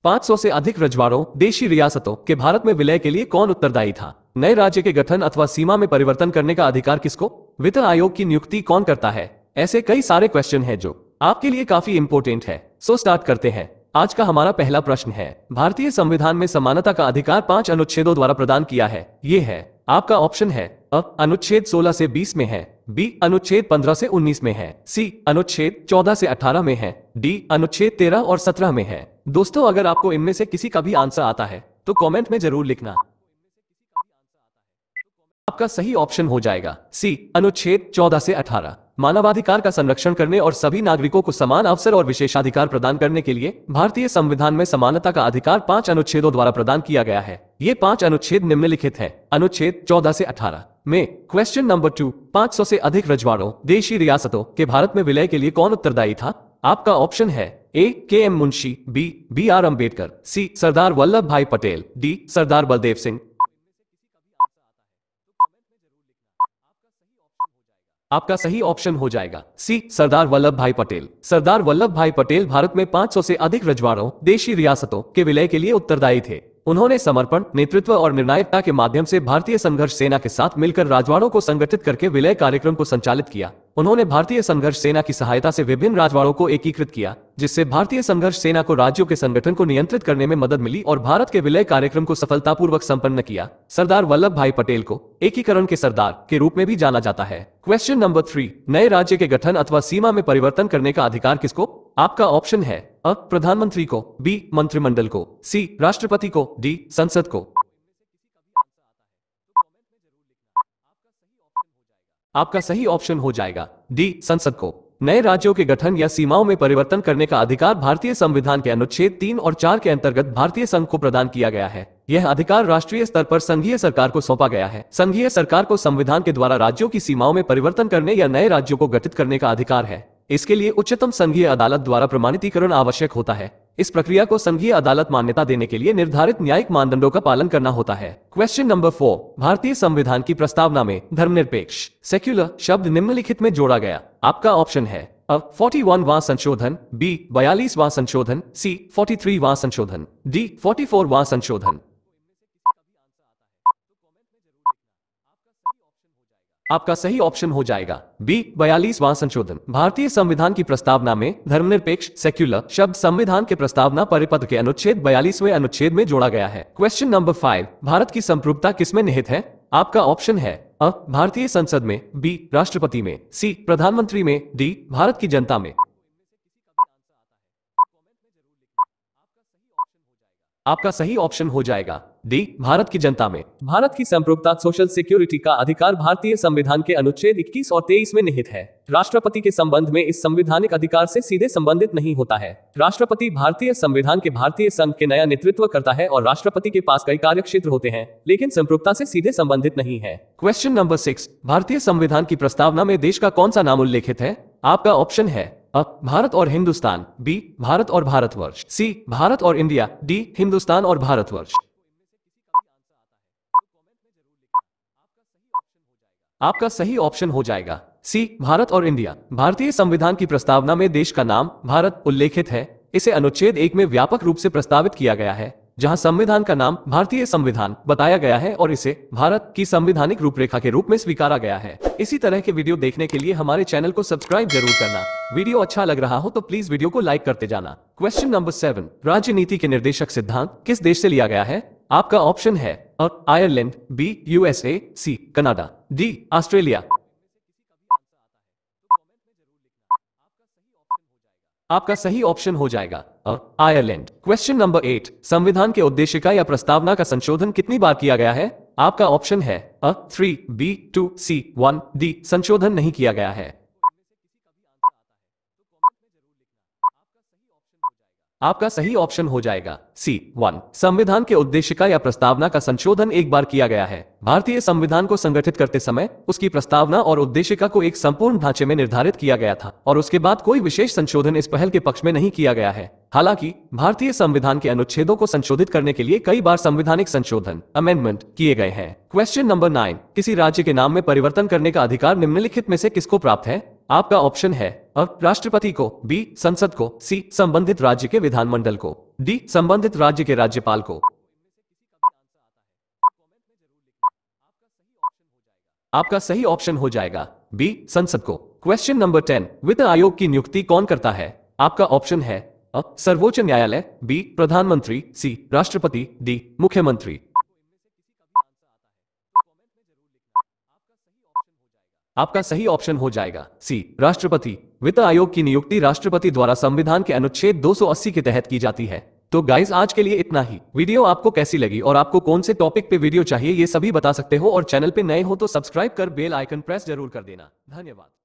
500 से अधिक रजवाड़ों देशी रियासतों के भारत में विलय के लिए कौन उत्तरदायी था? नए राज्य के गठन अथवा सीमा में परिवर्तन करने का अधिकार किसको? वित्त आयोग की नियुक्ति कौन करता है? ऐसे कई सारे क्वेश्चन हैं जो आपके लिए काफी इंपोर्टेंट है। सो स्टार्ट करते हैं। आज का हमारा पहला प्रश्न है, भारतीय संविधान में समानता का अधिकार 5 अनुच्छेदों द्वारा प्रदान किया है। ये है आपका ऑप्शन है अ अनुच्छेद 16 से 20 में है, बी अनुच्छेद 15 से 19 में है, सी अनुच्छेद 14 से 18 में है, डी अनुच्छेद 13 और 17 में है। दोस्तों, अगर आपको इनमें से किसी का भी आंसर आता है तो कमेंट में जरूर लिखना। आपका सही ऑप्शन हो जाएगा सी अनुच्छेद 14 से 18। मानवाधिकार का संरक्षण करने और सभी नागरिकों को समान अवसर और विशेषाधिकार प्रदान करने के लिए भारतीय संविधान में समानता का अधिकार 5 अनुच्छेदों द्वारा प्रदान किया गया है। ये 5 अनुच्छेद निम्नलिखित है। अनुच्छेद 14 से 18 में क्वेश्चन नंबर 2, 500 से अधिक रजवाड़ों देशी रियासतों के भारत में विलय के लिए कौन उत्तरदायी था? आपका ऑप्शन है A K M Munshi, B R Ambedkar, C Sardar Vallabh Bhai Patel, D Sardar Baldev Singh. आपका सही ऑप्शन हो जाएगा सी सरदार वल्लभ भाई पटेल। सरदार वल्लभ भाई पटेल भारत में 500 से अधिक रजवाड़ों देशी रियासतों के विलय के लिए उत्तरदायी थे। उन्होंने समर्पण, नेतृत्व और निर्णायकता के माध्यम से भारतीय संघर्ष सेना के साथ मिलकर रजवाड़ों को संगठित करके विलय कार्यक्रम को संचालित किया। उन्होंने भारतीय संघर्ष सेना की सहायता से विभिन्न रजवाड़ों को एकीकृत किया, जिससे भारतीय संघर्ष सेना को राज्यों के संगठन को नियंत्रित करने में मदद मिली और भारत के विलय कार्यक्रम को सफलतापूर्वक संपन्न किया। सरदार वल्लभ भाई पटेल को एकीकरण के सरदार के रूप में भी जाना जाता है। क्वेश्चन नंबर 3, नए राज्य के गठन अथवा सीमा में परिवर्तन करने का अधिकार किसको? आपका ऑप्शन है अ प्रधानमंत्री को, बी मंत्रिमंडल को, सी राष्ट्रपति को, डी संसद को। आपका सही ऑप्शन हो जाएगा डी संसद को। नए राज्यों के गठन या सीमाओं में परिवर्तन करने का अधिकार भारतीय संविधान के अनुच्छेद 3 और 4 के अंतर्गत भारतीय संघ को प्रदान किया गया है। यह अधिकार राष्ट्रीय स्तर पर संघीय सरकार को सौंपा गया है। संघीय सरकार को संविधान के द्वारा राज्यों की सीमाओं में परिवर्तन करने या नए राज्यों को गठित करने का अधिकार है। इसके लिए उच्चतम संघीय अदालत द्वारा प्रमाणीकरण आवश्यक होता है। इस प्रक्रिया को संघीय अदालत मान्यता देने के लिए निर्धारित न्यायिक मानदंडों का पालन करना होता है। क्वेश्चन नंबर 4, भारतीय संविधान की प्रस्तावना में धर्मनिरपेक्ष सेक्युलर शब्द निम्नलिखित में जोड़ा गया। आपका ऑप्शन है अ 41वां संशोधन, बी 42वां संशोधन, सी 43वां संशोधन, डी 44वां संशोधन। आपका सही ऑप्शन हो जाएगा बी 42वां संशोधन। भारतीय संविधान की प्रस्तावना में धर्मनिरपेक्ष सेक्युलर शब्द संविधान के प्रस्तावना परिपत्र के अनुच्छेद 42वें अनुच्छेद में जोड़ा गया है। क्वेश्चन नंबर 5, भारत की संप्रभुता किसमें निहित है? आपका ऑप्शन है अ भारतीय संसद में, बी राष्ट्रपति में, सी प्रधानमंत्री में, डी भारत की जनता में। आपका सही ऑप्शन हो जाएगा डी भारत की जनता में। भारत की संप्रभुता सोशल सिक्योरिटी का अधिकार भारतीय संविधान के अनुच्छेद 21 और 23 में निहित है। राष्ट्रपति के संबंध में इस संवैधानिक अधिकार से सीधे संबंधित नहीं होता है। राष्ट्रपति भारतीय संविधान के भारतीय संघ के नया नेतृत्व करता है और राष्ट्रपति के पास कई कार्यक्षेत्र होते हैं, लेकिन संप्रभुता से सीधे संबंधित नहीं है। क्वेश्चन नंबर 6, भारतीय संविधान की प्रस्तावना में देश का कौन सा नाम उल्लेखित है? आपका ऑप्शन है अ भारत और हिंदुस्तान, बी भारत और भारतवर्ष, सी भारत और इंडिया, डी हिंदुस्तान और भारतवर्ष। आपका सही ऑप्शन हो जाएगा सी भारत और इंडिया। भारतीय संविधान की प्रस्तावना में देश का नाम भारत उल्लेखित है। इसे अनुच्छेद 1 में व्यापक रूप से प्रस्तावित किया गया है, जहां संविधान का नाम भारतीय संविधान बताया गया है और इसे भारत की संवैधानिक रूपरेखा के रूप में स्वीकारा गया है। इसी तरह के वीडियो देखने के लिए हमारे चैनल को सब्सक्राइब जरूर करना। वीडियो अच्छा लग रहा हो तो प्लीज वीडियो को लाइक करते जाना। क्वेश्चन नंबर 7, राज्य नीति के निर्देशक सिद्धांत किस देश से लिया गया है? आपका ऑप्शन है A Ireland, B USA, C Canada, D Australia. आपका सही ऑप्शन हो जाएगा आयरलैंड। क्वेश्चन नंबर 8, संविधान के उद्देशिका या प्रस्तावना का संशोधन कितनी बार किया गया है? आपका ऑप्शन है अ 3, बी 2, सी 1, डी संशोधन नहीं किया गया है। आपका सही ऑप्शन हो जाएगा सी 1। संविधान के उद्देशिका या प्रस्तावना का संशोधन एक बार किया गया है। भारतीय संविधान को संगठित करते समय उसकी प्रस्तावना और उद्देशिका को एक संपूर्ण ढांचे में निर्धारित किया गया था और उसके बाद कोई विशेष संशोधन इस पहल के पक्ष में नहीं किया गया है। हालांकि भारतीय संविधान के अनुच्छेदों को संशोधित करने के लिए कई बार संवैधानिक संशोधन अमेंडमेंट किए गए हैं। क्वेश्चन नंबर 9, किसी राज्य के नाम में परिवर्तन करने का अधिकार निम्नलिखित में से किसको प्राप्त है? आपका ऑप्शन है अ राष्ट्रपति को, बी संसद को, सी संबंधित राज्य के विधानमंडल को, डी संबंधित राज्य के राज्यपाल को। आपका सही ऑप्शन हो जाएगा बी संसद को। क्वेश्चन नंबर 10, वित्त आयोग की नियुक्ति कौन करता है? आपका ऑप्शन है अ सर्वोच्च न्यायालय, बी प्रधानमंत्री, सी राष्ट्रपति, डी मुख्यमंत्री। आपका सही ऑप्शन हो जाएगा सी राष्ट्रपति। वित्त आयोग की नियुक्ति राष्ट्रपति द्वारा संविधान के अनुच्छेद 280 के तहत की जाती है। तो गाइस आज के लिए इतना ही। वीडियो आपको कैसी लगी और आपको कौन से टॉपिक पे वीडियो चाहिए ये सभी बता सकते हो, और चैनल पे नए हो तो सब्सक्राइब कर बेल आइकन प्रेस जरूर कर देना। धन्यवाद।